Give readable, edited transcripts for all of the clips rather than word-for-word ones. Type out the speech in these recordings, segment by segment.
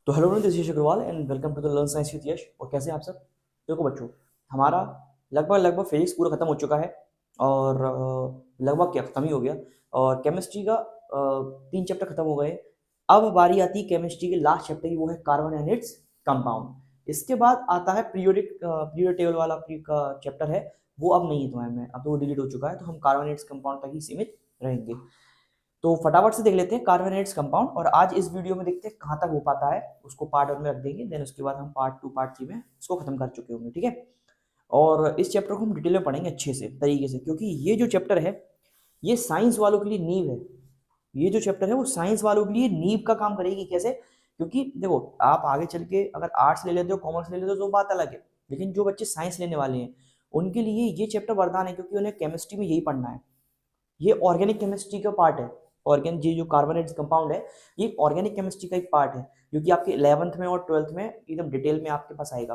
तो hello friends, this is Agrawal and welcome to the learn science with Yash. और कैसे हैं आप सब? देखो बच्चों, हमारा लगभग फिजिक्स पूरा खत्म हो चुका है और लगभग क्या खत्म ही हो गया। और केमिस्ट्री का 3 चैप्टर खत्म हो गए। अब बारी आती है केमिस्ट्री के लास्ट चैप्टर की, वो है कार्बन एंड इट्स कंपाउंड। इसके बाद आता है पीरियोडिक टेबल वाला का चैप्टर है, वो अब नहीं है तुम्हारे में, अब तो वो डिलीट हो चुका है। तो हम कार्बन एंड इट्स कंपाउंड तक ही सीमित रहेंगे। तो फटाफट से देख लेते हैं कार्बोनेट्स कंपाउंड, और आज इस वीडियो में देखते हैं कहाँ तक हो पाता है। उसको पार्ट 1 में रख देंगे, देन उसके बाद हम पार्ट 2 पार्ट 3 में इसको खत्म कर चुके होंगे, ठीक है। और इस चैप्टर को हम डिटेल में पढ़ेंगे अच्छे से तरीके से, क्योंकि ये जो चैप्टर है ये साइंस वालों के लिए नींव है। ये जो चैप्टर है वो साइंस वालों के लिए नींव का काम करेगी। कैसे? क्योंकि देखो, आप आगे चल के अगर आर्ट्स ले लेते हो, कॉमर्स ले लेते हो तो बात अलग है, लेकिन जो बच्चे साइंस लेने वाले हैं उनके लिए ये चैप्टर वरदान है, क्योंकि उन्हें केमिस्ट्री में यही पढ़ना है। ये ऑर्गेनिक केमिस्ट्री का पार्ट है। ऑर्गेनिक ये जो कार्बोनेट्स कंपाउंड है, ये ऑर्गेनिक केमिस्ट्री का एक पार्ट है, जो कि आपके 11th में और 12th में एकदम डिटेल में आपके पास आएगा।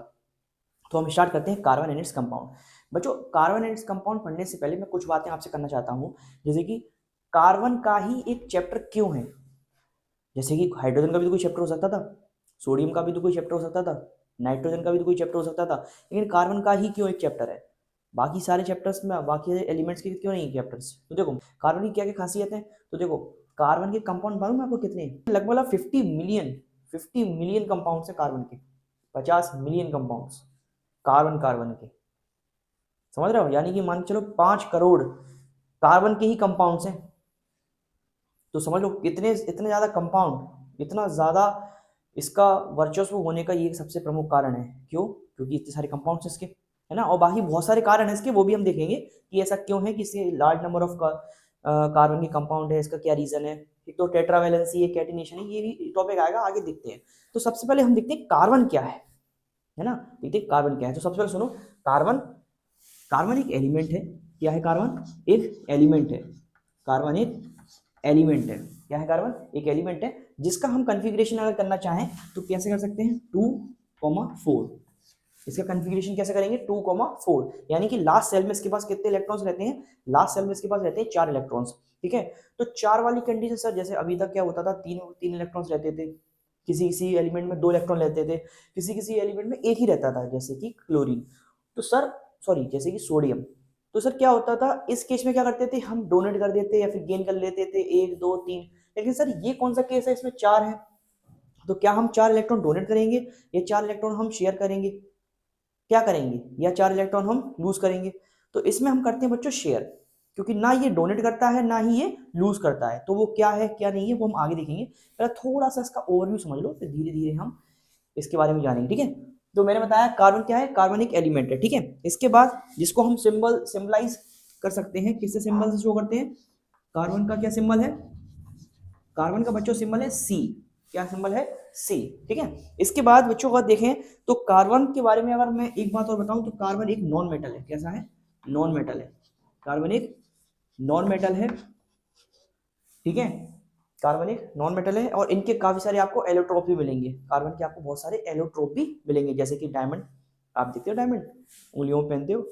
तो हम स्टार्ट करते हैं कार्बन एंड इट्स कंपाउंड। बच्चों, कार्बन एंड इट्स कंपाउंड पढ़ने से पहले मैं कुछ बातें आपसे करना चाहता हूँ। जैसे कि कार्बन का ही एक चैप्टर क्यों है? जैसे कि हाइड्रोजन का भी तो कोई चैप्टर हो सकता था, सोडियम का भी तो कोई चैप्टर हो सकता था, नाइट्रोजन का भी तो कोई चैप्टर हो सकता था, लेकिन कार्बन का ही क्यों एक चैप्टर है? बाकी सारे चैप्टर्स में, बाकी एलिमेंट्स के क्यों नहीं चैप्टर्स? तो देखो, कार्बन की क्या क्या खासियत है। तो देखो, कार्बन के कंपाउंड मालूम है आपको कितने? लगभग 50 मिलियन कंपाउंड्स है कार्बन के। 50 मिलियन कंपाउंड्स कार्बन कार्बन के, समझ रहे हो? यानी कि मान के चलो 5 करोड़ कार्बन के ही कंपाउंड्स हैं। तो समझ लो कितने, इतने ज्यादा कंपाउंड, इतना ज्यादा इसका वर्चस्व होने का ये सबसे प्रमुख कारण है। क्यों? क्योंकि इतने सारे कंपाउंड्स इसके, है ना। और बाकी बहुत सारे कारण हैं इसके, वो भी हम देखेंगे कि ऐसा क्यों है, कि इसके लार्ज नंबर ऑफ कार्बन के कंपाउंड है, इसका क्या रीजन है। एक तो टेट्रावेलेंसी है, कैटिनेशन है, ये भी टॉपिक आएगा, आगे देखते हैं। तो सबसे पहले हम देखते हैं कार्बन क्या है ना। देखते हैं कार्बन क्या है। तो सबसे पहले सुनो, कार्बन, कार्बन एक एलिमेंट है। क्या है? कार्बन एक एलिमेंट है। कार्बन एक एलिमेंट है। क्या है? कार्बन एक एलिमेंट है, जिसका हम कन्फिग्रेशन अगर करना चाहें तो कैसे कर सकते हैं? 2,4। इसका कन्फिग्रेशन कैसे करेंगे? 2,4। यानी कि लास्ट सेल में इसके पास कितने इलेक्ट्रॉन्स रहते हैं? लास्ट सेल में इसके पास रहते हैं 4 इलेक्ट्रॉन्स, ठीक है। तो 4 वाली कंडीशन सर, जैसे अभी तक क्या होता था, तीन तीन इलेक्ट्रॉन्स रहते थे, किसी किसी एलिमेंट में 2 इलेक्ट्रॉन रहते थे, किसी किसी एलिमेंट में एक ही रहता था, जैसे कि क्लोरीन। तो सर, सॉरी, जैसे कि सोडियम। तो सर क्या होता था इस केस में? क्या करते थे हम? डोनेट कर देते या फिर गेन कर लेते थे, 1 2 3। लेकिन सर ये कौन सा केस है, इसमें 4 है। तो क्या हम 4 इलेक्ट्रॉन डोनेट करेंगे या 4 इलेक्ट्रॉन हम शेयर करेंगे? क्या करेंगे? या 4 इलेक्ट्रॉन हम लूज करेंगे? तो इसमें हम करते हैं बच्चों शेयर, क्योंकि ना ये डोनेट करता है ना ही ये लूज करता है। तो वो क्या है क्या नहीं है वो हम आगे देखेंगे। पहले थोड़ा सा इसका ओवरव्यू समझ लो, फिर धीरे धीरे हम इसके बारे में जानेंगे, ठीक है। तो मैंने बताया कार्बन क्या है, कार्बन एक एलिमेंट है, ठीक है। इसके बाद जिसको हम सिंबलाइज कर सकते हैं, किससे सिंबल से शो करते हैं? कार्बन का क्या सिंबल है? कार्बन का बच्चों सिंबल है सी। क्या सिंबल है? सी, ठीक है। इसके बाद बच्चों का देखें तो कार्बन के बारे में अगर मैं एक बात और बताऊं तो कार्बन एक नॉन मेटल है। कैसा है? नॉन मेटल है। कार्बन एक नॉन मेटल है, ठीक है। कार्बन एक नॉन मेटल है, और इनके काफी सारे आपको एलोट्रोप भी मिलेंगे। कार्बन के आपको बहुत सारे एलोट्रोप भी मिलेंगे, जैसे कि डायमंड। आप देखते हो डायमंड, उंगलियों में पहनते हो,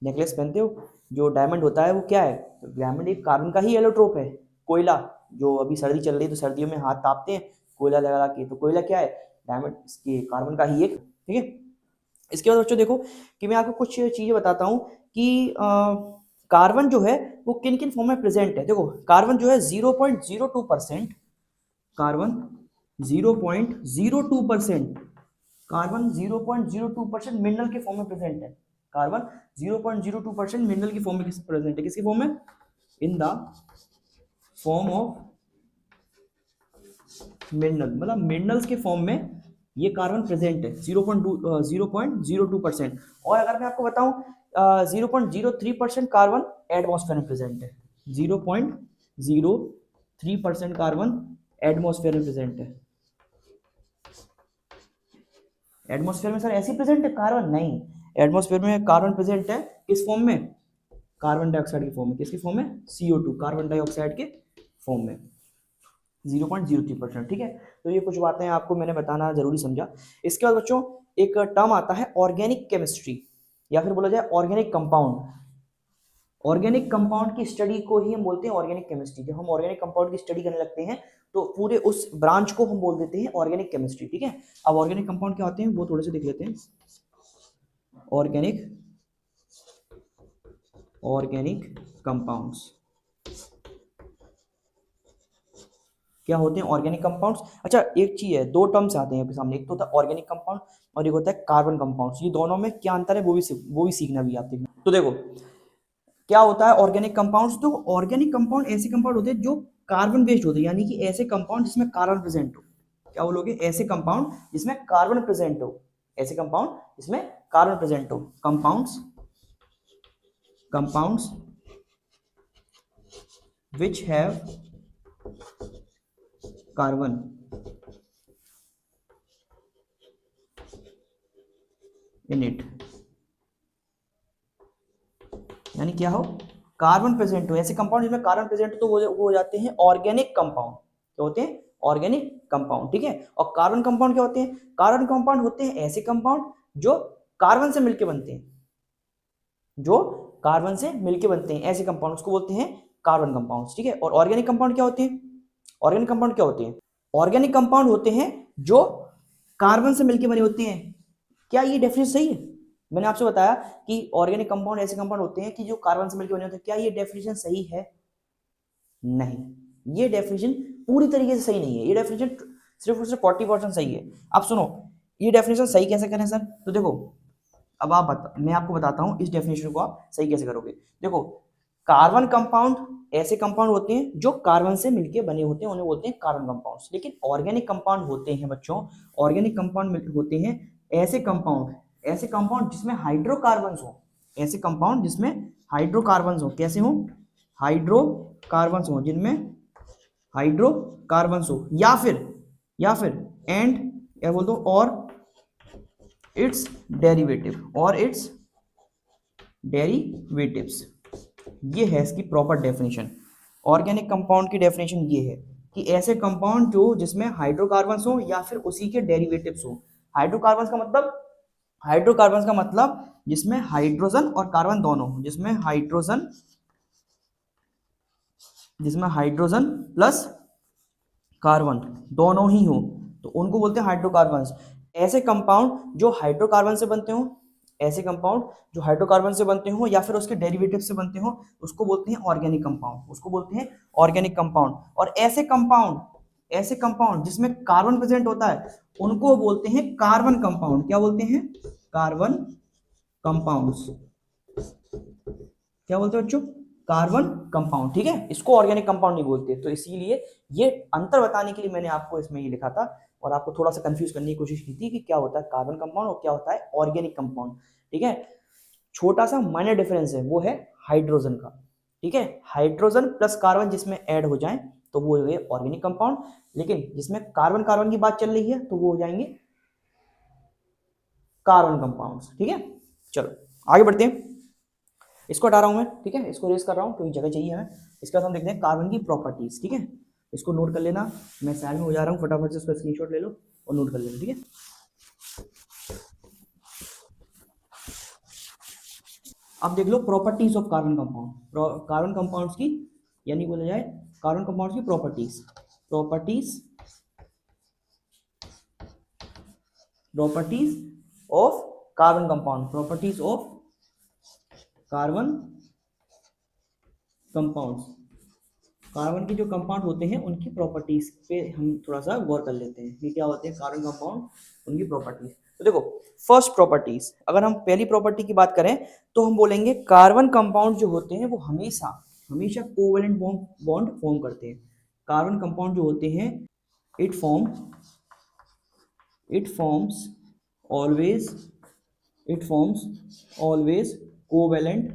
नेकलेस पहनते हो, जो डायमंड होता है वो क्या है? डायमंड एक कार्बन का ही एलोट्रोप है। कोयला, जो अभी सर्दी चल रही है तो सर्दियों में हाथ तापते हैं कोयला लगा के, तो कोयला क्या है? डायमंड इसके कार्बन का ही एक, ठीक है। इसके बाद बच्चों देखो कि मैं आपको कुछ चीजें बताता हूँ कि कार्बन जो है वो किन किन फॉर्म में प्रेजेंट है। देखो, कार्बन जो है 0.02%, कार्बन 0.02%, कार्बन 0.02% मिनरल के फॉर्म में प्रेजेंट है। कार्बन 0.02% मिनरल की फॉर्म में प्रेजेंट है। किसकी फॉर्म में? In the form of mineral, मतलब मिनरल्स के फॉर्म में ये कार्बन प्रेजेंट है 0.02%। और अगर मैं आपको बताऊं 0.03% कार्बन एटमॉस्फेयर में प्रेजेंट है। 0.03% कार्बन एटमॉस्फेयर में प्रेजेंट है। एटमॉस्फेयर में सर ऐसे प्रेजेंट है कार्बन? नहीं, एटमॉस्फेयर में कार्बन प्रेजेंट है किस फॉर्म में? कार्बन डाइऑक्साइड की फॉर्म में। किसकी फॉर्म में? CO2, कार्बन डाइऑक्साइड के फॉर्म में। 0.03%, ठीक है। तो ये कुछ बातें आपको मैंने बताना जरूरी समझा। इसके बाद बच्चों एक टर्म आता है ऑर्गेनिक केमिस्ट्री, या फिर बोला जाए ऑर्गेनिक कंपाउंड। ऑर्गेनिक कंपाउंड की स्टडी को ही हम बोलते हैं ऑर्गेनिक केमिस्ट्री। जब हम ऑर्गेनिक कंपाउंड की स्टडी करने लगते हैं तो पूरे उस ब्रांच को हम बोल देते हैं ऑर्गेनिक केमिस्ट्री, ठीक है। अब ऑर्गेनिक कंपाउंड क्या होते हैं वो थोड़े से देख लेते हैं। ऑर्गेनिक कंपाउंड्स क्या होते हैं? Organic compounds. अच्छा एक चीज है, दो टर्म्स आते हैं आपके सामने, एक तो होता है ऑर्गेनिक कंपाउंड और एक होता है कार्बन कंपाउंड्स। ये दोनों में क्या अंतर है वो भी सीखना भी आप देखना। तो देखो क्या होता है ऑर्गेनिक कंपाउंड्स, तो ऑर्गेनिक कंपाउंड ऐसे कंपाउंड होते हैं जो कार्बन बेस्ड होते हैं, यानी कि ऐसे कंपाउंड जिसमें कार्बन प्रेजेंट हो। क्या बोलोगे? ऐसे कंपाउंड जिसमें कार्बन प्रेजेंट हो, ऐसे कंपाउंड जिसमें कार्बन प्रेजेंट हो। Compounds which have carbon in it, यानी क्या हो? कार्बन प्रेजेंट हो। ऐसे कंपाउंड जिसमें कार्बन प्रेजेंट हो तो वो हो जाते हैं ऑर्गेनिक कंपाउंड। क्या होते हैं? ऑर्गेनिक कंपाउंड, ठीक है। और कार्बन कंपाउंड क्या होते हैं? कार्बन कंपाउंड होते हैं ऐसे कंपाउंड जो कार्बन से मिलकर बनते हैं, जो कार्बन से मिलकर बनते हैं, ऐसे कंपाउंड उसको बोलते हैं कार्बन कंपाउंड्स, ठीक है। और ऑर्गेनिक कंपाउंड क्या होते हैं? ऑर्गेनिक कंपाउंड क्या होते हैं? ऑर्गेनिक कंपाउंड होते हैं जो कार्बन से मिलकर बने होते हैं। क्या ये डेफिनेशन सही है? मैंने आपसे बताया कि ऑर्गेनिक कंपाउंड ऐसे कंपाउंड होते हैं कि जो कार्बन से मिलकर बने होते हैं। क्या ये डेफिनेशन सही है? नहीं, ये डेफिनेशन पूरी तरीके से सही नहीं है। ये डेफिनेशन सिर्फ और सिर्फ 40% सही है। अब सुनो, ये डेफिनेशन सही कैसे करें सर? तो देखो अब मैं आपको बताता हूं इस डेफिनेशन को आप सही कैसे करोगे। देखो कार्बन कंपाउंड ऐसे कंपाउंड होते हैं जो कार्बन से मिलके बने होते हैं, उन्हें बोलते हैं कार्बन कंपाउंड्स। लेकिन ऑर्गेनिक कंपाउंड होते हैं बच्चों, ऑर्गेनिक कंपाउंड होते हैं ऐसे कंपाउंड जिसमें हाइड्रोकार्बन्स हो, ऐसे कंपाउंड जिसमें हाइड्रोकार्बन्स हो। कैसे हो? हाइड्रोकार्बन्स हो, जिनमें हाइड्रोकार्बन्स हो, या फिर एंड क्या बोल दो, और इट्स डेरिवेटिव्स। ये है इसकी प्रॉपर डेफिनेशन। ऑर्गेनिक कंपाउंड की डेफिनेशन ये है कि ऐसे कंपाउंड जो जिसमें हाइड्रोकार्बन्स हो या फिर उसी के डेरिवेटिव्स हो। हाइड्रोकार्बन्स का मतलब जिसमें हाइड्रोजन और कार्बन दोनों हो, जिसमें हाइड्रोजन प्लस कार्बन दोनों ही हो, तो उनको बोलते हैं हाइड्रोकार्बन्स। ऐसे कंपाउंड जो हाइड्रोकार्बन से बनते हो, या फिर उसके डेरिवेटिव से बनते हो, उसको बोलते हैं ऑर्गेनिक कंपाउंड। और ऐसे कंपाउंड जिसमें कार्बन प्रेजेंट होता है उनको बोलते हैं कार्बन कंपाउंड। क्या बोलते हैं? Carbon compounds. क्या बोलते हैं बच्चों? कार्बन कंपाउंड, ठीक है। इसको ऑर्गेनिक कंपाउंड नहीं बोलते। तो इसीलिए ये अंतर बताने के लिए मैंने आपको इसमें ये लिखा था और आपको थोड़ा सा कंफ्यूज करने की कोशिश की थी कि क्या होता है कार्बन कंपाउंड और क्या होता है ऑर्गेनिक कंपाउंड, ठीक है। छोटा सा माइनर डिफरेंस है, वो है हाइड्रोजन का, ठीक है। हाइड्रोजन प्लस कार्बन जिसमें ऐड हो जाए तो वो हो गए ऑर्गेनिक कंपाउंड, लेकिन जिसमें कार्बन कार्बन की बात चल रही है तो वो हो जाएंगे कार्बन कंपाउंड्स, ठीक है। चलो आगे बढ़ते हैं। इसको हटा रहा हूं मैं, ठीक है, इसको रेस कर रहा हूं क्योंकि जगह चाहिए हमें। इसके बाद हम देखते हैं कार्बन की प्रॉपर्टीज, ठीक है। इसको नोट कर लेना, मैं साइड में हो जा रहा हूं, फटाफट से इसका स्क्रीनशॉट ले लो और नोट कर लेना, ठीक है। अब देख लो properties of carbon compound, carbon compounds की, यानी बोला जाए कार्बन कंपाउंड्स की properties of carbon compound, carbon के जो कंपाउंड होते हैं उनकी प्रॉपर्टीज पे हम थोड़ा सा गौर कर लेते हैं कि क्या होते हैं कार्बन कंपाउंड, उनकी प्रॉपर्टीज। तो देखो फर्स्ट प्रॉपर्टीज, अगर हम पहली प्रॉपर्टी की बात करें तो हम बोलेंगे कार्बन कंपाउंड जो होते हैं वो हमेशा कोवैलेंट बॉन्ड फॉर्म करते हैं। कार्बन कंपाउंड जो होते हैं it forms always covalent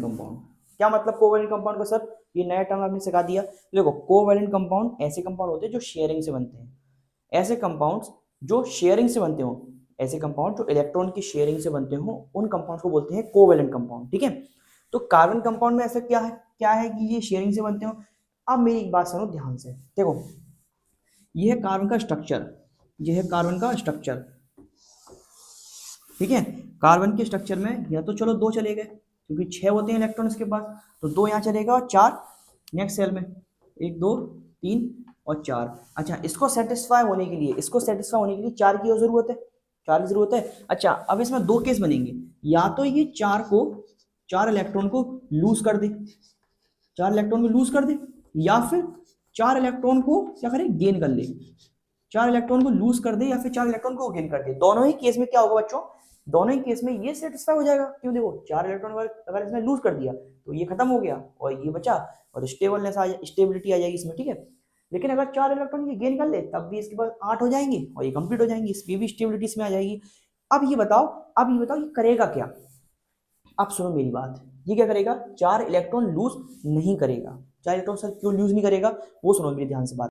compound. क्या मतलब कोवैलेंट कंपाउंड का सर? ये नया टर्म आपने सिखा दिया। देखो कोवैलेंट कंपाउंड ऐसे कंपाउंड होते हैं जो शेयरिंग से बनते हैं। ऐसे कंपाउंड्स जो शेयरिंग से बनते हो, ऐसे कंपाउंड जो इलेक्ट्रॉन की शेयरिंग से बनते हो, उन कंपाउंड को बोलते हैं कोवैलेंट कंपाउंड, ठीक है। तो कार्बन कंपाउंड में ऐसा क्या है कि ये शेयरिंग से बनते हो। अब मेरी एक बात सुनो ध्यान से, देखो ये है कार्बन का स्ट्रक्चर, ये है कार्बन का स्ट्रक्चर, ठीक है। कार्बन के स्ट्रक्चर में या तो चलो 2 चले गए क्योंकि 6 होते हैं इलेक्ट्रॉन इसके पास, तो 2 यहाँ चलेगा और 4 नेक्स्ट सेल में, 1 2 3 और 4। अच्छा, इसको सेटिस्फाई होने के लिए, 4 की जरूरत है, 4 की जरूरत है। अच्छा, अब इसमें 2 केस बनेंगे, या तो ये 4 इलेक्ट्रॉन को लूज कर दे, 4 इलेक्ट्रॉन को लूज कर दे, या फिर 4 इलेक्ट्रॉन को क्या करे, गेन कर ले। 4 इलेक्ट्रॉन को लूज कर दे या फिर 4 इलेक्ट्रॉन को गेन कर दे। दोनों ही केस में क्या होगा बच्चों, दोनों ही केस में ये सेटिस्फाई हो जाएगा। क्यों, देखो 4 इलेक्ट्रॉन अगर इसने लूज कर दिया तो ये खत्म हो गया और ये बचा, और स्टेबिलिटी आ जाएगी इसमें, ठीक है। लेकिन अगर 4 इलेक्ट्रॉन ये गेन कर ले तब भी इसके पास 8 हो जाएंगे और ये कंप्लीट हो जाएंगी, इसकी भी स्टेबिलिटी इसमें आ जाएगी। अब ये बताओ ये करेगा क्या। अब सुनो मेरी बात, ये क्या करेगा, 4 इलेक्ट्रॉन लूज नहीं करेगा। 4 इलेक्ट्रॉन सर क्यों लूज नहीं करेगा, वो सुनो मेरे ध्यान से बात।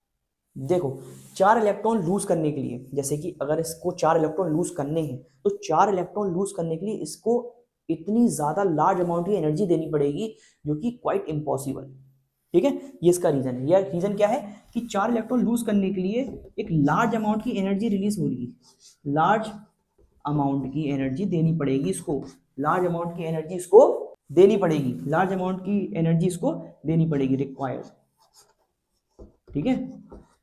देखो 4 इलेक्ट्रॉन लूज करने के लिए, जैसे कि अगर इसको 4 इलेक्ट्रॉन लूज करने हैं तो 4 इलेक्ट्रॉन लूज करने के लिए इसको इतनी ज्यादा लार्ज अमाउंट की एनर्जी देनी पड़ेगी, जो कि क्वाइट इम्पॉसिबल, ठीक है। ये इसका रीजन है। यह रीजन क्या है कि 4 इलेक्ट्रॉन लूज करने के लिए एक लार्ज अमाउंट की एनर्जी रिलीज होगी, लार्ज अमाउंट की एनर्जी देनी पड़ेगी इसको, लार्ज अमाउंट की एनर्जी इसको देनी पड़ेगी, लार्ज अमाउंट की एनर्जी इसको देनी पड़ेगी, रिक्वायर्ड, ठीक है।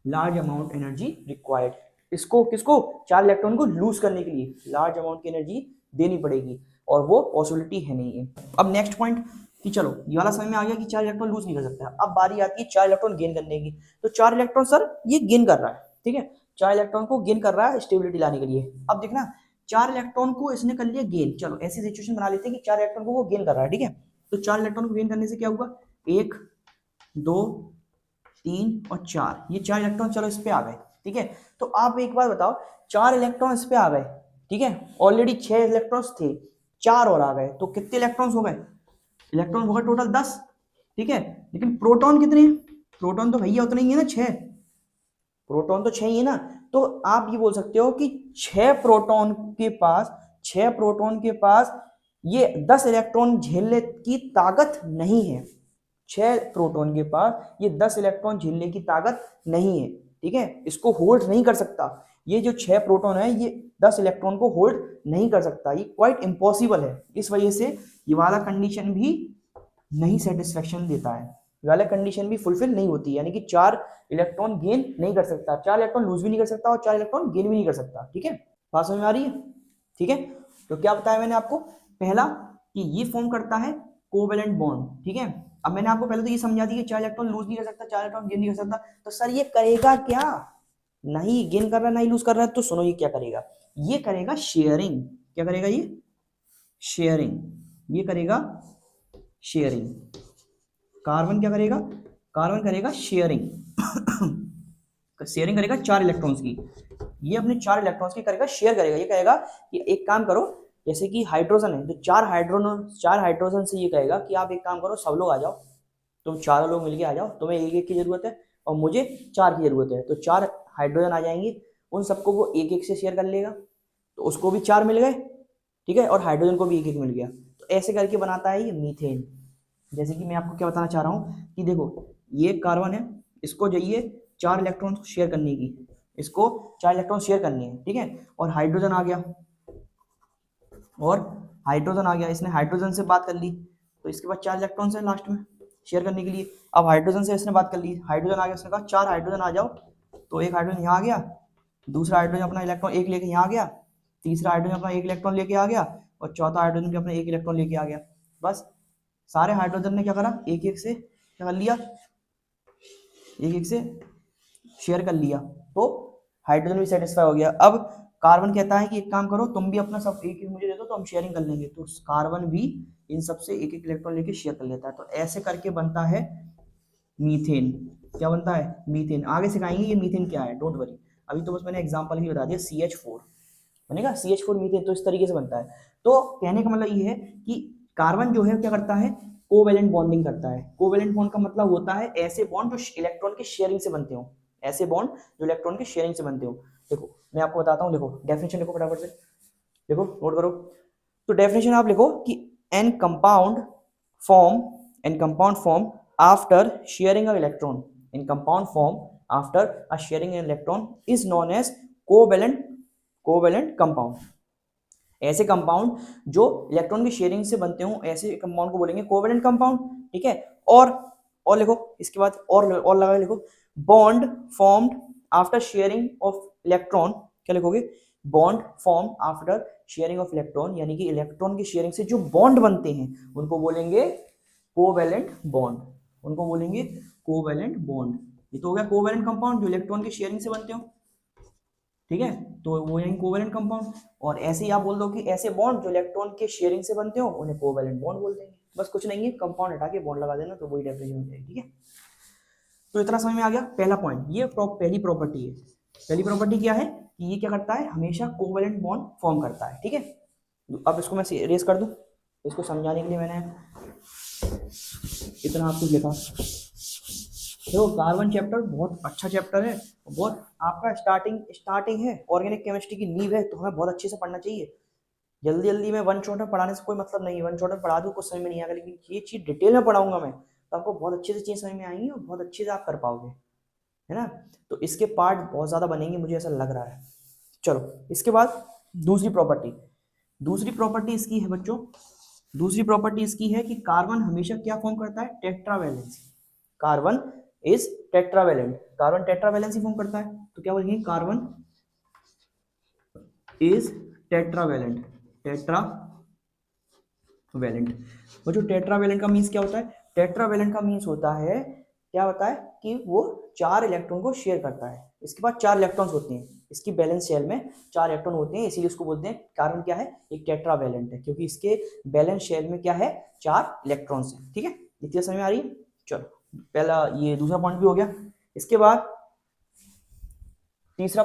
लार्ज अमाउंट एनर्जी रिक्वायर्ड, इसको किसको, 4 इलेक्ट्रॉन को लूज करने के लिए लार्ज अमाउंट की एनर्जी देनी पड़ेगी, और वो पॉसिबिलिटी है नहीं है। अब नेक्स्ट पॉइंट कि चलो ये वाला समझ में आ गया कि 4 इलेक्ट्रॉन लूज नहीं कर सकता। अब बारी आती है 4 इलेक्ट्रॉन गेन करने की। तो 4 इलेक्ट्रॉन सर ये गेन कर रहा है, ठीक है, 4 इलेक्ट्रॉन को गेन कर रहा है स्टेबिलिटी लाने के लिए। अब देखना 4 इलेक्ट्रॉन को इसने कर लिया गेन, चलो ऐसी सिचुएशन बना लेते हैं कि 4 इलेक्ट्रॉन को वो गेन कर रहा है, ठीक है। तो 4 इलेक्ट्रॉन को गेन करने से क्या हुआ, 1 2 3 और 4, ये 4 इलेक्ट्रॉन चलो इस पे आ गए, ठीक है। तो आप एक बात बताओ, 4 इलेक्ट्रॉन इस पे आ गए, ठीक है, ऑलरेडी 6 इलेक्ट्रॉन्स थे, 4 और आ गए, तो कितने इलेक्ट्रॉन्स हो गए, इलेक्ट्रॉन हो गए टोटल 10, ठीक है। लेकिन प्रोटॉन कितने हैं, प्रोटॉन तो भैया उतना ही है ना, 6, प्रोटॉन तो 6 ही है ना। तो आप ये बोल सकते हो कि 6 प्रोटॉन के पास, 6 प्रोटॉन के पास ये 10 इलेक्ट्रॉन झेलने की ताकत नहीं है, 6 प्रोटॉन के पास ये 10 इलेक्ट्रॉन झेलने की ताकत नहीं है, ठीक है, इसको होल्ड नहीं कर सकता। ये जो 6 प्रोटॉन है ये 10 इलेक्ट्रॉन को होल्ड नहीं कर सकता, ये क्वाइट इम्पॉसिबल है। इस वजह से ये वाला कंडीशन भी नहीं सेटिस्फेक्शन देता है, ये वाला कंडीशन भी फुलफिल नहीं होती, यानी कि 4 इलेक्ट्रॉन गेन नहीं कर सकता, 4 इलेक्ट्रॉन लूज भी नहीं कर सकता और 4 इलेक्ट्रॉन गेन भी नहीं कर सकता, ठीक है। बात समझ में आ रही है, ठीक है। तो क्या बताया मैंने आपको, पहला कि ये फॉर्म करता है कोवेलेंट बॉन्ड, ठीक है। अब मैंने आपको पहले तो ये समझा दी कि 4 इलेक्ट्रॉन लूज नहीं कर सकता, 4 इलेक्ट्रॉन गेन नहीं कर सकता, तो सर ये करेगा क्या, नहीं गेन कर रहा नहीं लूज कर रहा है, तो सुनो ये क्या करेगा, ये करेगा शेयरिंग। क्या करेगा ये, शेयरिंग, ये करेगा शेयरिंग। कार्बन क्या करेगा, कार्बन करेगा शेयरिंग शेयरिंग करेगा 4 इलेक्ट्रॉन्स की, ये अपने 4 इलेक्ट्रॉन्स की करेगा, शेयर करेगा। ये कहेगा कि एक काम करो, जैसे कि हाइड्रोजन है तो 4 हाइड्रोजन से ये कहेगा कि आप एक काम करो, सब लोग आ जाओ, तुम 4 लोग मिलके आ जाओ, तुम्हें एक एक की जरूरत है और मुझे 4 की जरूरत है, तो 4 हाइड्रोजन आ जाएंगे, उन सबको वो एक एक से शेयर कर लेगा, तो उसको भी 4 मिल गए, ठीक है, और हाइड्रोजन को भी एक एक मिल गया। तो ऐसे करके बनाता है ये मीथेन। जैसे कि मैं आपको क्या बताना चाह रहा हूँ कि देखो ये कार्बन है, इसको चाहिए 4 इलेक्ट्रॉन शेयर करने की, इसको 4 इलेक्ट्रॉन शेयर करने हैं, ठीक है, और हाइड्रोजन आ गया, और हाइड्रोजन आ गया, इसने हाइड्रोजन से बात कर ली, तो इसके बाद 4 इलेक्ट्रॉन है लास्ट में शेयर करने के लिए। अब हाइड्रोजन से इसने बात कर ली, हाइड्रोजन आ गया, उसने कहा 4 हाइड्रोजन आ जाओ, तो एक हाइड्रोजन यहाँ आ गया, दूसरा हाइड्रोजन अपना इलेक्ट्रॉन एक लेके यहाँ आ गया, तीसरा हाइड्रोजन अपना एक इलेक्ट्रॉन लेके आ गया, और चौथा हाइड्रोजन भी अपना एक इलेक्ट्रॉन लेके आ गया। बस सारे हाइड्रोजन ने क्या करा, एक एक से क्या कर लिया, एक एक से शेयर कर लिया, तो हाइड्रोजन भी सेटिस्फाई हो गया। अब कार्बन कहता है कि एक काम करो, तुम भी अपना सब एक एक मुझे दे दो, तो हम शेयरिंग कर लेंगे, तो कार्बन भी इन सब से एक एक इलेक्ट्रॉन लेके शेयर कर लेता है। तो ऐसे करके बनता है मीथेन। क्या बनता है, मीथेन। आगे सिखाएंगे ये मीथेन क्या है, डोंट वरी, अभी तो बस मैंने एग्जांपल ही बता दिया। CH4 बनेगा, CH4 मीथेन, तो इस तरीके से बनता है। तो कहने का मतलब ये है कि कार्बन जो है क्या करता है, कोवेलेंट बॉन्डिंग करता है। कोवेलेंट बॉन्ड का मतलब होता है ऐसे बॉन्ड जो इलेक्ट्रॉन के शेयरिंग से बनते हो, ऐसे बॉन्ड जो इलेक्ट्रॉन के शेयरिंग से बनते हो। देखो मैं आपको बताता हूँ, देखो डेफिनेशन देखो फटाफट से, देखो नोट करो। तो डेफिनेशन आप लिखो कि an compound form after sharing a electron, in compound form after a sharing an electron is known as covalent covalent compound. ऐसे कंपाउंड जो इलेक्ट्रॉन की शेयरिंग से बनते हो ऐसे कंपाउंड को बोलेंगे कोवेलेंट कंपाउंड, ठीक है। और लिखो इसके बाद और लगा लिखो, bond formed after sharing of electron, क्या लिखोगे, bond form after sharing of electron, यानी कि इलेक्ट्रॉन की शेयरिंग से जो बॉन्ड बनते हैं उनको बोलेंगे कोवेलेंट बॉन्ड, उनको बोलेंगे कोवेलेंट बॉन्ड। ये तो हो गया कोवेलेंट कंपाउंड जो इलेक्ट्रॉन की शेयरिंग से बनते हो, ठीक है, तो वो यही कोवेलेंट कंपाउंड। और ऐसे ही आप बोल दो कि ऐसे बॉन्ड जो इलेक्ट्रॉन के शेयरिंग से बनते हो उन्हें कोवेलेंट बॉन्ड बोल देंगे। बस कुछ नहीं है, कंपाउंड हटा के बॉन्ड लगा देना तो वही डेफिनेशन हो जाएगी, ठीक है। तो इतना समझ में आ गया पहला पॉइंट, ये पहली प्रॉपर्टी है। पहली प्रॉपर्टी क्या है कि ये क्या करता है, हमेशा कोवेलेंट बॉन्ड फॉर्म करता है, ठीक है। अब इसको मैं रेस कर दूं, इसको समझाने के लिए मैंने इतना आपको लिखा। देखो कार्बन चैप्टर बहुत अच्छा चैप्टर है, बहुत आपका स्टार्टिंग है, ऑर्गेनिक केमिस्ट्री की नींव है, तो हमें बहुत अच्छे से पढ़ना चाहिए। जल्दी जल्दी में वन शॉट में पढ़ाने से कोई मतलब नहीं है, वन शॉट में पढ़ा दूँ कुछ समझ में नहीं आएगा, लेकिन ये चीज़ डिटेल में पढ़ाऊंगा मैं तो आपको बहुत अच्छे से चीज़ समझ में आएंगी और बहुत अच्छे से आप कर पाओगे, है ना। तो इसके पार्ट बहुत ज़्यादा बनेंगे, मुझे ऐसा लग रहा है। चलो इसके बाद दूसरी प्रॉपर्टी इसकी है बच्चों, दूसरी प्रॉपर्टी इसकी है कि कार्बन हमेशा क्या फॉर्म करता है, tetravalency. Carbon is tetravalent, carbon tetravalency form करता है, तो क्या बोलेंगे, कार्बन इज टेट्रावैलेंट, टेट्रावैलेंट। वो जो टेट्रावैलेंट का मीन्स क्या होता है, टेट्रावैलेंट का मीन्स होता है, क्या होता है कि वो 4 इलेक्ट्रॉन को शेयर करता है, इसके पास 4 इलेक्ट्रॉन्स होते हैं, इसकी बैलेंस शेल में 4 इलेक्ट्रॉन होते हैं, इसीलिए उसको बोलते हैं कार्बन क्या है, एक टेट्रावैलेंट है, क्योंकि इसके बैलेंस शेल में क्या है, 4 इलेक्ट्रॉन्स है, ठीक है। इतनी समझ में आ रही है। चलो पहला ये दूसरा पॉइंट भी हो गया। इसके बाद तीसरा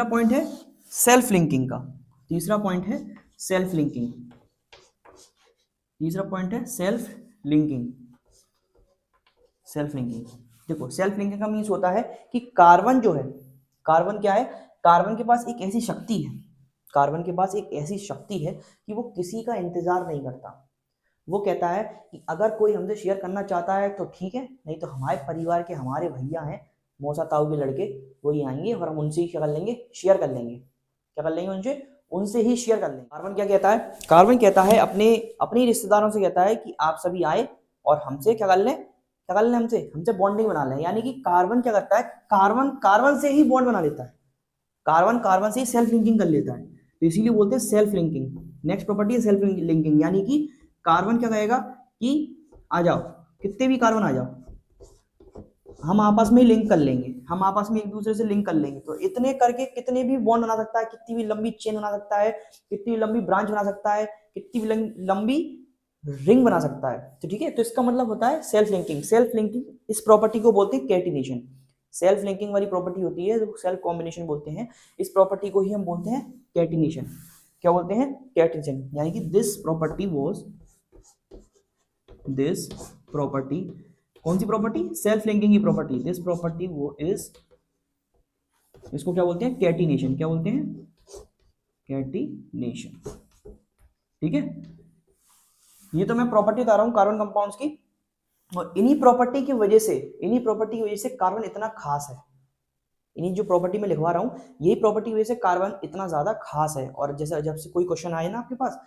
पॉइंट है सेल्फ लिंकिंग का, तीसरा पॉइंट है सेल्फ लिंकिंग, तीसरा पॉइंट है सेल्फ लिंकिंग। देखो सेल्फ लिंकिंग का मीन्स होता है कि कार्बन जो है, कार्बन क्या है, कार्बन के पास एक ऐसी शक्ति है, कार्बन के पास एक ऐसी शक्ति है कि वो किसी का इंतजार नहीं करता। वो कहता है कि अगर कोई हमसे शेयर करना चाहता है तो ठीक है, नहीं तो हमारे परिवार के हमारे भैया हैं, मौसा ताऊ के लड़के, वही आएंगे और हम उनसे ही क्या कर लेंगे, शेयर कर लेंगे, क्या कर लेंगे, उनसे ही शेयर कर लेंगे। कार्बन क्या कहता है, कार्बन कहता है अपने रिश्तेदारों से कहता है कि आप सभी आए और हमसे क्या कर लें, हमसे बॉन्डिंग बना लें। यानी कि कार्बन क्या करता है, कार्बन से ही बॉन्ड बना लेता है, कार्बन से ही सेल्फ लिंकिंग कर लेता है, तो इसीलिए बोलते हैं सेल्फ लिंकिंग। नेक्स्ट प्रॉपर्टी है सेल्फ लिंकिंग, यानी कि कार्बन क्या कहेगा कि आ जाओ, कितने भी कार्बन आ जाओ, हम आपस में लिंक कर लेंगे, हम आपस में एक दूसरे से लिंक कर लेंगे, तो इतने करके कितने भी बॉन्ड बना सकता है, कितनी भी लंबी चेन बना सकता है, कितनी भी लंबी ब्रांच बना सकता है, कितनी भी लंबी रिंग बना सकता है, तो ठीक है। तो इसका मतलब होता है सेल्फ लिंकिंग। सेल्फ लिंकिंग इस प्रॉपर्टी को बोलते हैं कैटिनेशन। सेल्फ लिंकिंग वाली प्रॉपर्टी होती है जो सेल्फ कॉम्बिनेशन बोलते हैं, इस प्रॉपर्टी को ही हम बोलते हैं कैटिनेशन। क्या बोलते हैं, कैटिनेशन। यानी कि दिस प्रॉपर्टी कौन सी प्रॉपर्टी, सेल्फ लिंकिंग की प्रॉपर्टी, दिस प्रॉपर्टी वो इज, इसको क्या बोलते हैं, कैटिनेशन। क्या बोलते हैं, कैटिनेशन, ठीक है। ये तो मैं प्रॉपर्टी बता रहा हूं कार्बन कंपाउंड्स की, और इन्हीं प्रॉपर्टी की वजह से कार्बन इतना खास है, इन्हीं जो प्रॉपर्टी में लिखवा रहा हूं, यही प्रॉपर्टी की वजह से कार्बन इतना ज्यादा खास है। और जैसे जब से कोई क्वेश्चन आए ना आपके पास,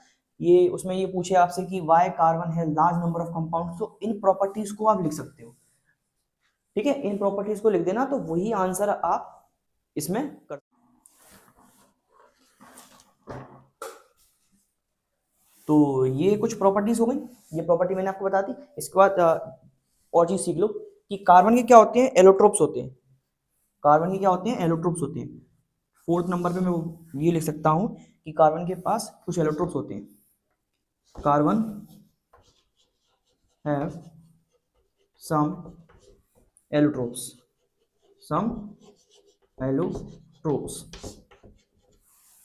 ये उसमें ये पूछे आपसे कि वाई कार्बन है लार्ज नंबर ऑफ कंपाउंड, तो इन प्रॉपर्टीज को आप लिख सकते हो, ठीक है, इन प्रॉपर्टीज को लिख देना, तो वही आंसर आप इसमें कर। तो ये कुछ प्रॉपर्टीज हो गई, ये प्रॉपर्टी मैंने आपको बता दी। इसके बाद और चीज सीख लो कि कार्बन के क्या होते हैं, एलोट्रोप्स होते हैं, कार्बन के क्या होते हैं, एलोट्रोप्स होते हैं। 4th नंबर पे मैं ये लिख सकता हूं कि कार्बन के पास कुछ एलोट्रोप्स होते हैं, कार्बन हैव सम एलोट्रोप्स,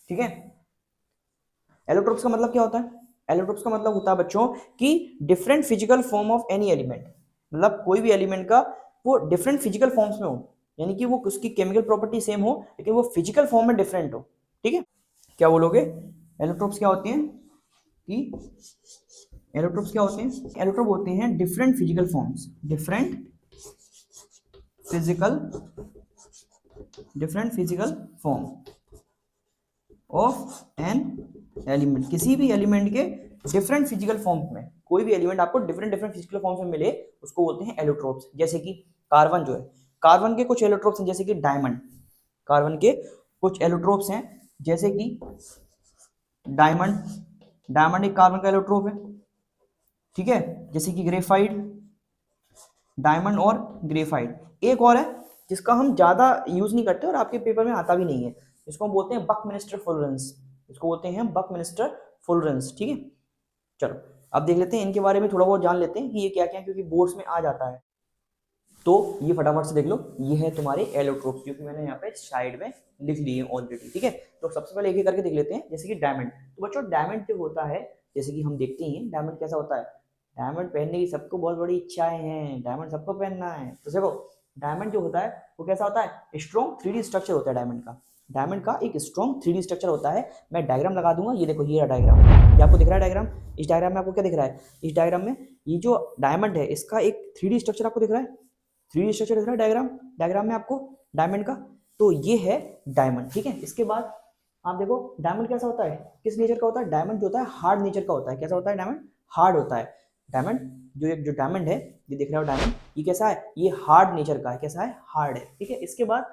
ठीक है। एलोट्रोप्स का मतलब क्या होता है, एलोट्रोप्स का मतलब होता है बच्चों कि different physical form of any element, मतलब कोई भी एलिमेंट का वो डिफरेंट फिजिकल फॉर्म्स में हो, यानी कि वो उसकी केमिकल प्रॉपर्टी सेम हो लेकिन वो फिजिकल फॉर्म में डिफरेंट हो, ठीक है। क्या बोलोगे, एलोट्रोप्स क्या होते हैं कि एलोट्रोप्स क्या होते हैं, एलोट्रोप होते हैं different physical forms, different physical different physical form of an element, किसी भी एलिमेंट के डिफरेंट फिजिकल फॉर्म में, कोई भी एलिमेंट आपको डिफरेंट डिफरेंट फिजिकल फॉर्म्स में मिले उसको बोलते हैं एलोट्रोप्स। जैसे कि कार्बन जो है, कार्बन के कुछ एलोट्रोप्स हैं जैसे कि डायमंड, कार्बन के कुछ एलोट्रोप्स हैं जैसे कि डायमंड, डायमंड एक कार्बन का एलोट्रोप है, ठीक है, जैसे कि ग्रेफाइट, डायमंड और ग्रेफाइट। एक और है जिसका हम ज्यादा यूज नहीं करते और आपके पेपर में आता भी नहीं है, इसको हम बोलते हैं बकमिंस्टर फुलरेंस, इसको बोलते हैं बकमिंस्टर फुलरेंस, ठीक है। चलो अब देख लेते हैं इनके बारे में, थोड़ा बहुत जान लेते हैं कि ये क्या क्या है, क्योंकि बोर्ड्स में आ जाता है। तो ये फटाफट से देख लो, ये है तुम्हारे एलोट्रोप जो कि मैंने यहाँ पे साइड में लिख लिए ऑलरेडी, ठीक है। तो सबसे पहले एक एक करके देख लेते हैं, जैसे कि डायमंड। तो बच्चों डायमंड जो होता है, जैसे कि हम देखते हैं डायमंड कैसा होता है, डायमंड पहनने की सबको बहुत बड़ी इच्छाएं हैं, डायमंड सबको पहनना है। तो देखो डायमंड जो होता है वो कैसा होता है, स्ट्रॉन्ग 3D स्ट्रक्चर होता है डायमंड का, डायमंड का एक स्ट्रॉन्ग 3D स्ट्रक्चर होता है। मैं डायग्राम लगा दूंगा, ये देखो ये डायग्राम, ये आपको दिख रहा है डायग्राम, इस डायग्राम में आपको क्या दिख रहा है, इस डायग्राम में ये जो डायमंड है इसका एक 3D स्ट्रक्चर आपको दिख रहा है, 3D स्ट्रक्चर दिख रहा है डायग्राम, डायग्राम में आपको डायमंड का। तो ये है डायमंड, ठीक है। इसके बाद आप देखो डायमंड कैसा होता है, किस नेचर का होता है, डायमंड जो होता है हार्ड नेचर का होता है। कैसा होता है डायमंड, हार्ड होता है डायमंड। जो डायमंड है, ये दिख रहा है डायमंड, ये कैसा है, ये हार्ड नेचर का है, कैसा है, हार्ड है, ठीक है। इसके बाद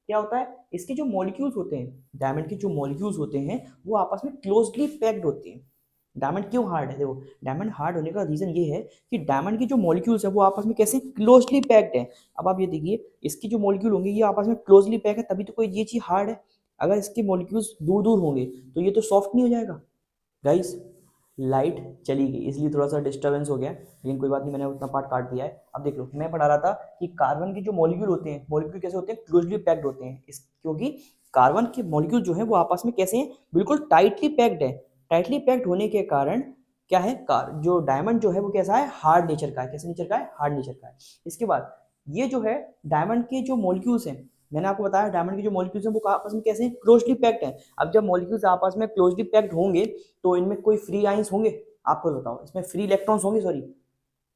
क्या होता है, इसके जो मॉलिक्यूल्स होते हैं, डायमंड के जो मॉलिक्यूल्स होते हैं वो आपस में क्लोजली पैक्ड होते हैं। डायमंड क्यों हार्ड है, देखो डायमंड हार्ड होने का रीजन ये है कि डायमंड की जो मॉलिक्यूल्स है वो आपस में कैसे क्लोजली पैक्ड है। अब आप ये देखिए इसकी जो मॉलिक्यूल होंगे ये आपस में क्लोजली पैक है, तभी तो कोई ये चीज हार्ड है। अगर इसके मॉलिक्यूल्स दूर दूर होंगे तो ये तो सॉफ्ट नहीं हो जाएगा। गाइस लाइट चली गई इसलिए थोड़ा सा डिस्टर्बेंस हो गया, लेकिन कोई बात नहीं, मैंने उतना पार्ट काट दिया है। अब देख लो मैं पढ़ा रहा था कि कार्बन के जो मॉलिक्यूल होते हैं, मॉलिक्यूल कैसे होते हैं, क्लोजली पैक्ड होते हैं। इस क्योंकि कार्बन के मॉलिक्यूल जो है वो आपस में कैसे हैं, बिल्कुल टाइटली पैक्ड है। टाइटली पैक्ड होने के कारण क्या है, जो डायमंड जो है वो कैसा है, हार्ड नेचर का है। कैसे नेचर का है, हार्ड नेचर का है। इसके बाद ये जो है डायमंड के जो मॉलिक्यूल्स हैं, मैंने आपको बताया डायमंड के जो मॉलिक्यूल्स हैं वो आपस में कैसे हैं, क्लोजली पैक्ड हैं। अब जब मॉलिक्यूल्स आपस में क्लोजली पैक्ड होंगे तो इनमें कोई फ्री आइंस होंगे, आपको बताओ, इसमें फ्री इलेक्ट्रॉन्स होंगे, सॉरी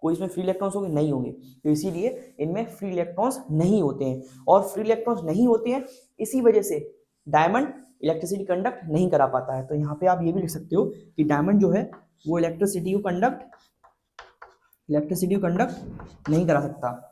कोई इसमें फ्री इलेक्ट्रॉन्स होंगे, नहीं होंगे। तो इसीलिए इनमें फ्री इलेक्ट्रॉन्स नहीं होते हैं, और फ्री इलेक्ट्रॉन्स नहीं होते हैं इसी वजह से डायमंड इलेक्ट्रिसिटी कंडक्ट नहीं करा पाता है। तो यहाँ पे आप ये भी लिख सकते हो कि डायमंड जो है वो इलेक्ट्रिसिटी को कंडक्ट नहीं करा सकता,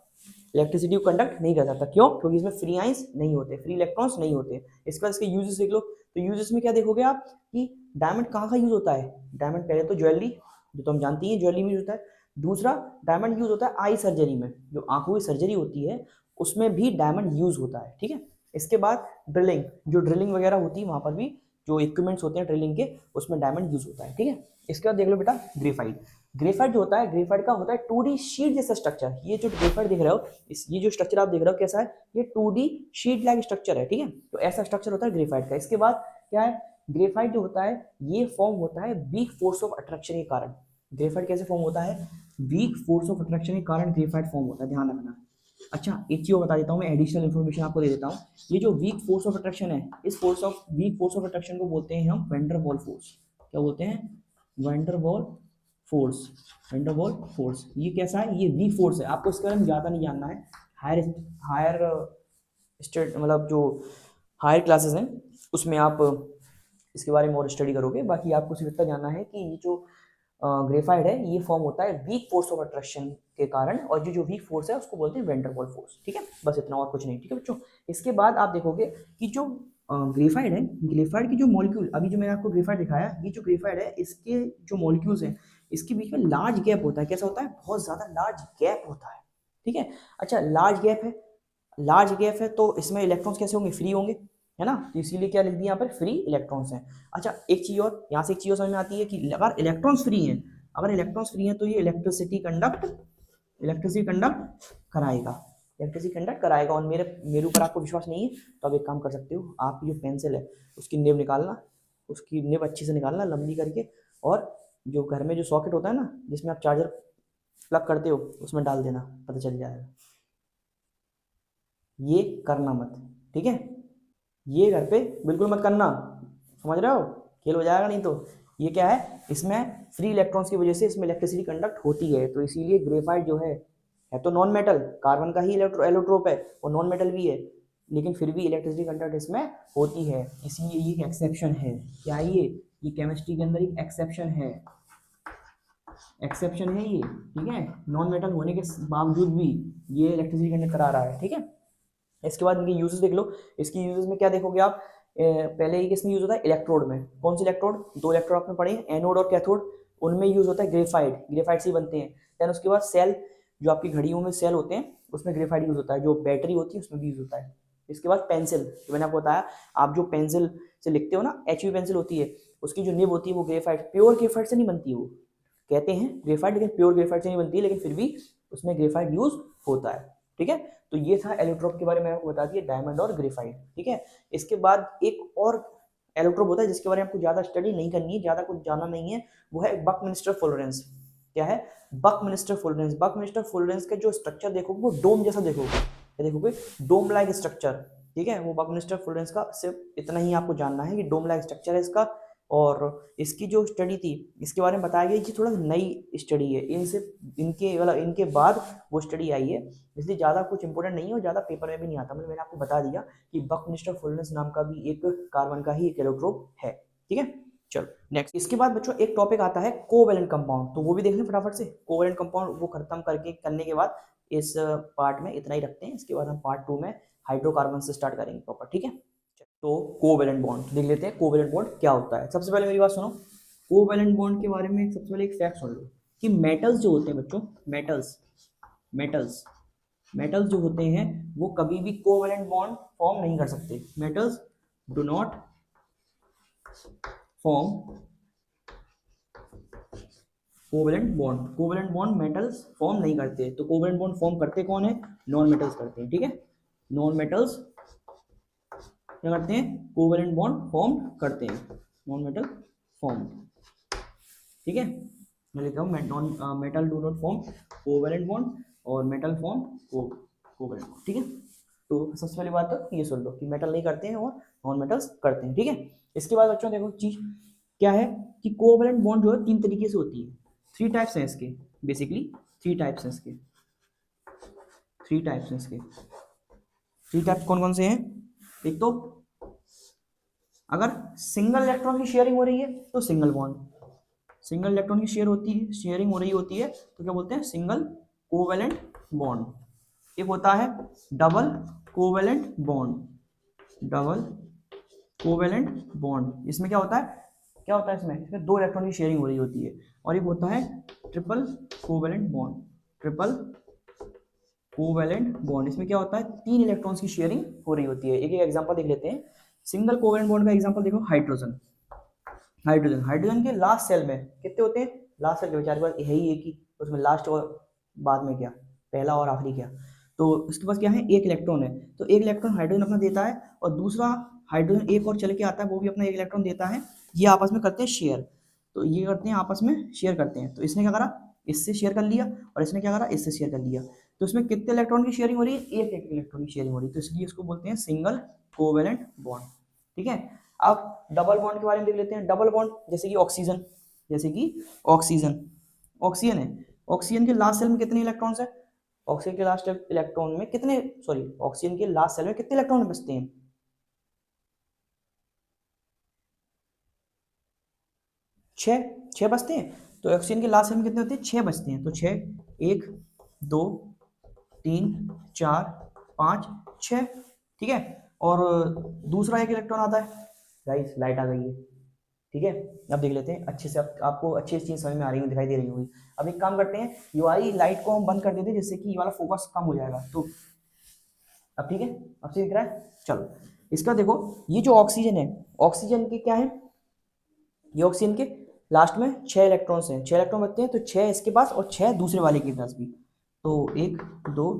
इलेक्ट्रिसिटी को कंडक्ट नहीं कर सकता। क्यों, क्योंकि इसमें फ्री आइंस नहीं होते, फ्री इलेक्ट्रॉन्स नहीं होते। इसके बाद इसके यूजेस देख लो, तो यूजेस में क्या देखोगे आप कि डायमंड कहाँ का यूज होता है। डायमंड पहले तो ज्वेलरी, जो तो हम जानते हैं ज्वेलरी में यूज होता है। दूसरा डायमंड यूज होता है आई सर्जरी में, जो आंखों की सर्जरी होती है उसमें भी डायमंड यूज होता है, ठीक है। इसके बाद ड्रिलिंग, जो ड्रिलिंग वगैरह होती है वहां पर भी जो इक्विपमेंट्स होते हैं ड्रिलिंग के, उसमें डायमंड यूज होता है, ठीक है। इसके बाद देख लो बेटा ग्रेफाइट। ग्रेफाइट जो होता है, ग्रेफाइट का होता है 2D शीट जैसा स्ट्रक्चर। ये जो ग्रेफाइट देख रहे हो, ये जो स्ट्रक्चर आप देख रहे हो कैसा है, ये 2D शीट लाइक स्ट्रक्चर है, ठीक है। तो ऐसा स्ट्रक्चर होता है ग्रेफाइट का। इसके बाद क्या है, ग्रेफाइट जो होता है ये फॉर्म होता है वीक फोर्स ऑफ अट्रैक्शन के कारण। ग्रेफाइट कैसे फॉर्म होता है, वीक फोर्स ऑफ अट्रैक्शन के कारण ग्रेफाइट फॉर्म होता है, ध्यान रखना। अच्छा एक चीज बता देता हूँ मैं, एडिशनल इन्फॉर्मेशन आपको दे देता हूँ। ये जो वीक फोर्स ऑफ अट्रैक्शन है, इस वीक फोर्स ऑफ अट्रैक्शन को बोलते हैं हम वैन डर वाल फोर्स। क्या बोलते हैं, वैन डर वाल फोर्स, वैन डर वाल फोर्स। ये कैसा है, ये वीक फोर्स है, आपको इसके बारे में ज़्यादा नहीं जानना है। हायर हायर स्टेट मतलब जो हायर क्लासेस हैं उसमें आप इसके बारे में और स्टडी करोगे। बाकी आपको सिर्फ इतना जानना है कि ये जो ग्रेफाइट है ये फॉर्म होता है वीक फोर्स ऑफ अट्रैक्शन के कारण, और जो वीक फोर्स है उसको बोलते हैं वैन डर वाल फोर्स, ठीक है। बस इतना, और कुछ नहीं, ठीक है बच्चों। इसके बाद आप देखोगे कि जो ग्रेफाइट है, ग्रेफाइट की जो मॉलिक्यूल, अभी जो मैंने आपको ग्रेफाइट दिखाया, ये जो ग्रेफाइट है इसके जो मॉलिक्यूल्स हैं इसके बीच में लार्ज गैप होता है। कैसा होता है, बहुत ज्यादा लार्ज गैप होता है, ठीक है। अच्छा लार्ज गैप है, लार्ज गैप है तो इसमें इलेक्ट्रॉन्स कैसे होंगे, फ्री होंगे, है ना। तो इसीलिए क्या लिख दिया यहाँ पर, फ्री इलेक्ट्रॉन्स हैं। अच्छा एक चीज और यहाँ से, एक चीज समझ में आती है कि अगर इलेक्ट्रॉन्स फ्री हैं, अगर इलेक्ट्रॉन्स फ्री हैं तो ये इलेक्ट्रिसिटी कंडक्ट कराएगा, इलेक्ट्रिसिटी कंडक्ट कराएगा। और मेरे ऊपर आपको विश्वास नहीं है तो आप एक काम कर सकते हो, आप जो पेंसिल है उसकी निब निकालना, उसकी निब अच्छी से निकालना लंबी करके, और जो घर में जो सॉकेट होता है ना जिसमें आप चार्जर प्लग करते हो उसमें डाल देना, पता चल जाएगा। ये करना मत, ठीक है, ये घर पे बिल्कुल मत करना, समझ रहे हो, खेल हो जाएगा नहीं तो। ये क्या है, इसमें फ्री इलेक्ट्रॉन्स की वजह से इसमें इलेक्ट्रिसिटी कंडक्ट होती है, तो इसीलिए ग्रेफाइट जो है तो नॉन मेटल, कार्बन का ही एलोट्रोप है और नॉन मेटल भी है, लेकिन फिर भी इलेक्ट्रिसिटी कंडक्ट इसमें होती है, इसलिए ये एक एक्सेप्शन है। क्या ये केमिस्ट्री के अंदर एक एक्सेप्शन है, एक्सेप्शन है ये, ठीक है। नॉन मेटल होने के बावजूद भी ये इलेक्ट्रिसिटी कंडक्ट करा रहा है, ठीक है। इसके बाद इनके यूजेस देख लो। इसकी यूजेस में क्या देखोगे आप, पहले ही किसमें यूज होता है, इलेक्ट्रोड में। कौन से इलेक्ट्रोड, दो इलेक्ट्रोड आपने पढ़े, एनोड और कैथोड, उनमें यूज होता है ग्रेफाइट, ग्रेफाइट से ही बनते हैं। देन उसके बाद सेल, जो आपकी घड़ियों में सेल होते हैं उसमें ग्रेफाइट यूज होता है, जो बैटरी होती है उसमें भी यूज होता है। इसके बाद पेंसिल, जो मैंने आपको बताया, आप जो पेंसिल से लिखते हो ना, HB पेंसिल होती है, उसकी जो निब होती है वो ग्रेफाइट, प्योर ग्रेफाइट से नहीं बनती है, वो कहते हैं ग्रेफाइट, लेकिन प्योर ग्रेफाइट से नहीं बनती है, लेकिन फिर भी उसमें ग्रेफाइट यूज होता है, ठीक है। तो ये था एलोट्रोप के बारे में आपको बता दिया, डायमंड और ग्रेफाइट, ठीक है। इसके बाद एक और एलोट्रोप होता है जिसके बारे में आपको ज्यादा स्टडी नहीं करनी है, ज्यादा कुछ जानना नहीं है, वो है बकमिंस्टर फुलरेंस। क्या है, बकमिंस्टर फुलरेंस। बकमिंस्टर फुलरेंस का जो स्ट्रक्चर देखोगे वो डोम जैसा देखोगे, क्या देखोगे, डोम लाइक स्ट्रक्चर, ठीक है। वो बकमिंस्टर फुलरेंस का सिर्फ इतना ही आपको जानना है कि डोम लाइक स्ट्रक्चर है इसका। और इसकी जो स्टडी थी इसके बारे में बताया गया कि थोड़ा नई स्टडी है, इनसे इनके मतलब इनके बाद वो स्टडी आई है, इसलिए ज़्यादा कुछ इंपॉर्टेंट नहीं है और ज़्यादा पेपर में भी नहीं आता। मैंने आपको बता दिया कि बकमिंस्टर फुलरेंस नाम का भी एक कार्बन का ही एक एलोट्रोप है, ठीक है। चलो नेक्स्ट, इसके बाद बच्चों एक टॉपिक आता है कोवेलेंट कंपाउंड, तो वो भी देख लें फटाफट से। कोवेलेंट कंपाउंड वो खत्म करने के बाद इस पार्ट में इतना ही रखते हैं, इसके बाद हम पार्ट 2 में हाइड्रोकार्बन से स्टार्ट करेंगे प्रॉपर, ठीक है। तो कोवेलेंट बॉन्ड देख लेते हैं, कोवेलेंट बॉन्ड क्या होता है। सबसे पहले मेरी बात सुनो, कोवेलेंट बॉन्ड के बारे में सबसे पहले एक फैक्ट सुन लो कि मेटल्स जो होते हैं बच्चों, मेटल्स मेटल्स जो होते हैं वो कभी भी कोवेलेंट बॉन्ड फॉर्म नहीं कर सकते। Metals do not form covalent bond metals form नहीं करते। तो कोवेलेंट बॉन्ड फॉर्म करते कौन है, नॉन मेटल्स करते हैं, ठीक है। नॉन मेटल्स क्या करते हैं, कोवेलेंट बॉन्ड फॉर्म करते हैं, नॉन मेटल फॉर्म, ठीक है। मैं लिख रहा हूँ metal do not form covalent bond और मेटल फॉर्म कोवेलेंट बॉन्ड, ठीक है। तो सबसे पहली बात तो ये सुन लो कि मेटल नहीं करते हैं और नॉन मेटल्स करते हैं, ठीक है। इसके बाद बच्चों देखो चीज क्या है कि कोवेलेंट बॉन्ड जो है 3 तरीके से होती है, 3 टाइप्स हैं इसके, बेसिकली 3 टाइप्स हैं इसके, 3 टाइप्स हैं इसके। 3 टाइप्स कौन कौन से हैं, एक तो अगर सिंगल इलेक्ट्रॉन की शेयरिंग हो रही है तो सिंगल बॉन्ड, सिंगल इलेक्ट्रॉन की शेयरिंग हो रही होती है तो क्या बोलते हैं, सिंगल कोवेलेंट बॉन्ड। एक होता है double covalent bond, double covalent bond, इसमें क्या होता है इसमें 2 इलेक्ट्रॉन की शेयरिंग हो रही होती है। और एक होता है triple covalent bond, triple covalent bond, इसमें क्या होता है 3 इलेक्ट्रॉन्स की शेयरिंग हो रही होती है। एक एक एग्जांपल देख लेते हैं। सिंगल कोवेलेंट बॉन्ड का एग्जांपल देखो, हाइड्रोजन के लास्ट सेल में कितने होते हैं, लास्ट सेल के बेचारे पास है ही एक ही, उसमें लास्ट और बाद में क्या, पहला और आखिरी क्या, तो उसके पास क्या है, एक इलेक्ट्रॉन है। तो एक इलेक्ट्रॉन हाइड्रोजन अपना देता है और दूसरा हाइड्रोजन एक और चल के आता है, वो भी अपना एक इलेक्ट्रॉन देता है। ये आपस में करते हैं शेयर, तो ये करते हैं आपस में शेयर करते हैं। तो इसने क्या करा, इससे शेयर कर लिया और इसने क्या करा, इससे शेयर कर लिया। तो इसमें कितने इलेक्ट्रॉन की शेयरिंग हो रही है, एक एक इलेक्ट्रॉन की शेयरिंग हो रही है, तो इसलिए इसको बोलते हैं सिंगल कोवेलेंट बॉन्ड, ठीक है। अब डबल बॉन्ड के बारे में देख लेते हैं। डबल बॉन्ड जैसे कि ऑक्सीजन, ऑक्सीजन है, ऑक्सीजन के लास्ट सेल में कितने इलेक्ट्रॉन्स है, ऑक्सीजन के लास्ट इलेक्ट्रॉन में कितने, सॉरी ऑक्सीजन के लास्ट सेल में कितने इलेक्ट्रॉन बचते हैं, 6 बचते हैं। तो ऑक्सीजन के लास्ट सेल में कितने होते हैं, 6 बचते हैं। तो 6, 1 2 3 4 5 6, ठीक है। और दूसरा एक इलेक्ट्रॉन आता है, गाइस लाइट आ गई है, ठीक है। अब देख लेते हैं अच्छे से, आपको अच्छी चीज समझ में आ रही है, दिखाई दे रही होगी। अब एक काम करते हैं, ये वाली लाइट को हम बंद कर देते हैं जिससे कि ये वाला फोकस कम हो जाएगा। तो अब ठीक है, अब से दिख रहा है। चलो इसका देखो, ये जो ऑक्सीजन है, ऑक्सीजन के क्या है, ये ऑक्सीजन के लास्ट में 6 इलेक्ट्रॉन्स हैं, 6 इलेक्ट्रॉन बचते हैं। तो 6 इसके पास और 6 दूसरे वाले के पास भी, तो 1 2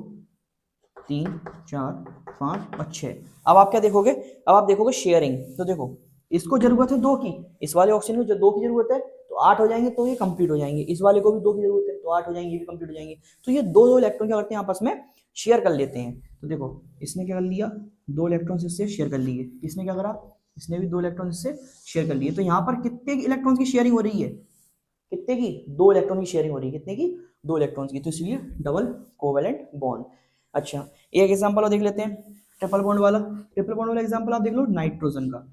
3 4 5 और 6। अब आप क्या देखोगे, अब आप देखोगे शेयरिंग। तो देखो इसको जरूरत है 2 की, इस वाले ऑक्सीजन को जो 2 की जरूरत है, तो 8 हो जाएंगे तो ये कंप्लीट हो जाएंगे। इस वाले को भी 2 की जरूरत है तो 8 हो जाएंगे, ये भी कंप्लीट हो जाएंगे। तो ये दो इलेक्ट्रॉन क्या करते हैं, आपस में शेयर कर लेते हैं। तो देखो इसने क्या कर लिया, 2 इलेक्ट्रॉन इससे शेयर कर लिए, इसने क्या करा, इसने भी 2 इलेक्ट्रॉन इससे शेयर कर लिए। तो यहाँ पर कितने इलेक्ट्रॉन की शेयरिंग हो रही है, कितने की, 2 इलेक्ट्रॉन की शेयरिंग हो रही है, कितने की, 2 इलेक्ट्रॉन की। तो इसलिए डबल कोवेलेंट बॉन्ड। अच्छा एक एग्जांपल और देख लेते हैं, ट्रिपल बॉन्ड वाला, ट्रिपल बॉन्ड वाला एग्जांपल आप देख लो नाइट्रोजन का।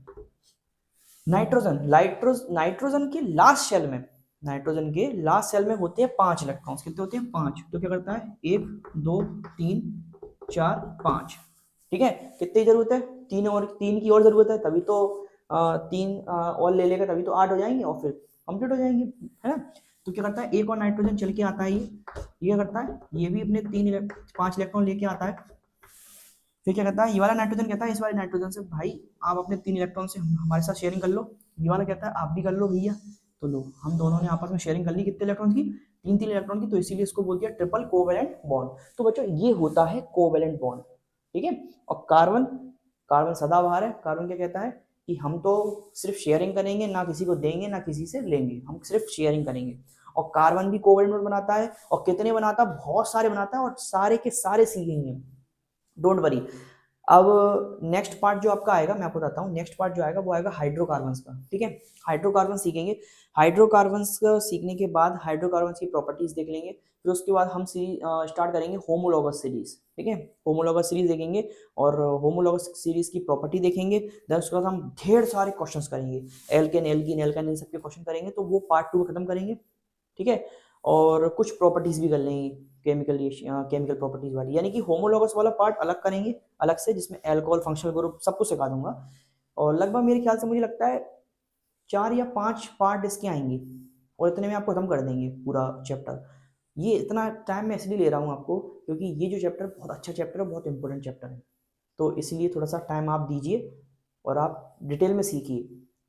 नाइट्रोजन के लास्ट शेल में, नाइट्रोजन के लास्ट सेल में होते हैं 5 इलेक्ट्रॉन्स। कितने होते हैं? 5। तो क्या करता है? 1 2 3 4 5। ठीक है, कितनी जरूरत है? 3 और 3 की और जरूरत है, तभी तो 3 और ले लेगा, तभी तो 8 हो जाएंगे और फिर कंप्लीट हो जाएंगे, है ना। तो क्या करता है? एक और नाइट्रोजन चल के आता है, ये करता है, ये भी अपने 5 इलेक्ट्रॉन लेके आता है। फिर क्या कहता है? ये वाला नाइट्रोजन कहता है इस वाले नाइट्रोजन से, भाई आप अपने 3 इलेक्ट्रॉन से हमारे साथ शेयरिंग कर लो। ये वाला कहता है आप भी कर लो भैया। तो लो, हम दोनों ने आपस में शेयरिंग कर ली, कितने इलेक्ट्रॉन की? 3 इलेक्ट्रॉन की। तो इसीलिए इसको बोल दिया ट्रिपल कोवेलेंट बॉन्ड। तो बच्चों ये होता है कोवेलेंट बॉन्ड, ठीक है। और कार्बन, कार्बन सदाबहार है। कार्बन क्या कहता है कि हम तो सिर्फ शेयरिंग करेंगे, ना किसी को देंगे ना किसी से लेंगे, हम सिर्फ शेयरिंग करेंगे। और कार्बन भी कोवेलेंट बॉन्ड बनाता है, और कितने बनाता है? बहुत सारे बनाता है, और सारे के सारे सीखेंगे, डोंट वरी। अब नेक्स्ट पार्ट जो आपका आएगा, मैं आपको बताता हूँ, नेक्स्ट पार्ट जो आएगा वो आएगा हाइड्रोकार्बन्स का, ठीक है। हाइड्रोकार्बन सीखेंगे। हाइड्रोकार्बन्स का सीखने के बाद हाइड्रोकार्बन्स की प्रॉपर्टीज देख लेंगे। फिर उसके बाद हम स्टार्ट करेंगे होमोलॉगस सीरीज, ठीक है। होमोलॉगस सीरीज देखेंगे और होमोलॉगस सीरीज की प्रॉपर्टी देखेंगे। देन उसके बाद हम ढेर सारे क्वेश्चंस करेंगे, एल्केन एल्कीन एल्काइन इन सबके क्वेश्चन करेंगे, तो वो पार्ट 2 खत्म करेंगे, ठीक है। और कुछ प्रॉपर्टीज भी कर लेंगे, केमिकल प्रॉपर्टीज वाली, यानी कि होमोलॉगस वाला पार्ट अलग करेंगे अलग से, जिसमें अल्कोहल, फंक्शनल ग्रुप सब कुछ सिखा दूंगा। और लगभग मेरे ख्याल से मुझे लगता है 4 या 5 पार्ट इसके आएंगे, और इतने में आपको खत्म कर देंगे पूरा चैप्टर। ये इतना टाइम मैं इसलिए ले रहा हूँ आपको, क्योंकि ये जो चैप्टर बहुत अच्छा चैप्टर है, बहुत इंपॉर्टेंट चैप्टर है। तो इसलिए थोड़ा सा टाइम आप दीजिए और आप डिटेल में सीखिए,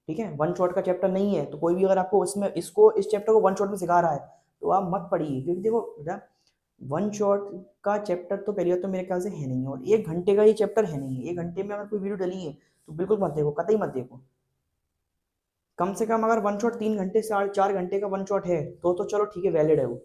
ठीक है। वन शॉट का चैप्टर नहीं है, तो कोई भी अगर आपको इसमें इस चैप्टर को वन शॉट में सिखा रहा है, तो आप मत पढ़िए, क्योंकि देखो बेटा, वन शॉट का चैप्टर तो पहले तो मेरे ख्याल से है नहीं, और 1 घंटे का ये चैप्टर है नहीं। 1 घंटे में अगर कोई वीडियो डली है तो बिल्कुल मत देखो, कतई मत देखो। कम से कम अगर वन शॉट 3 घंटे, 4.5 घंटे का वन शॉट है, तो चलो ठीक है, वैलिड है वो,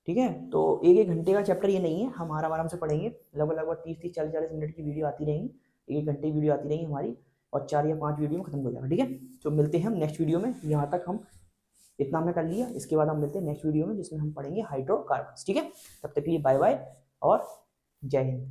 ठीक है। तो 1 घंटे का चैप्टर ये नहीं है, हम आराम से पढ़ेंगे। लगभग लगभग 30 30 40 40 मिनट की वीडियो आती रहेंगी, 1 घंटे की वीडियो आती रहेंगी हमारी, और 4 या 5 वीडियो में खत्म हो जाएगा, ठीक है। तो मिलते हैं हम नेक्स्ट वीडियो में। यहाँ तक हम इतना हमने कर लिया, इसके बाद हम मिलते हैं नेक्स्ट वीडियो में, जिसमें हम पढ़ेंगे हाइड्रोकार्बन्स, ठीक है। तब तक के लिए बाय बाय और जय हिंद।